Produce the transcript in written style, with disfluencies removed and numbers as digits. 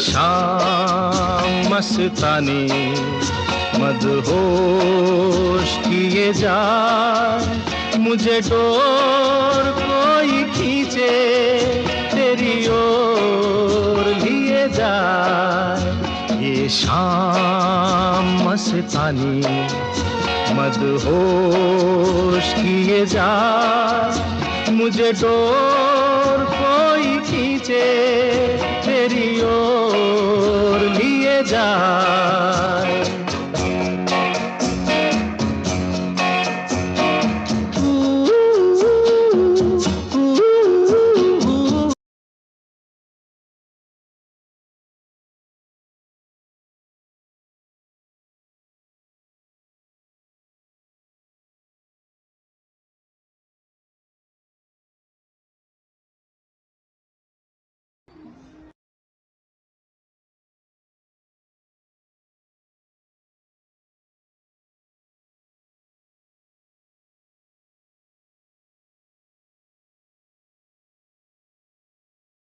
शाम मस्तानी मदहोश किए जा, मुझे डोर कोई खींचे तेरी ओर लिए जा। ये शाम मस्तानी मदहोश किए जा, मुझे डोर कोई खींचे तेरी ओर लिए जा।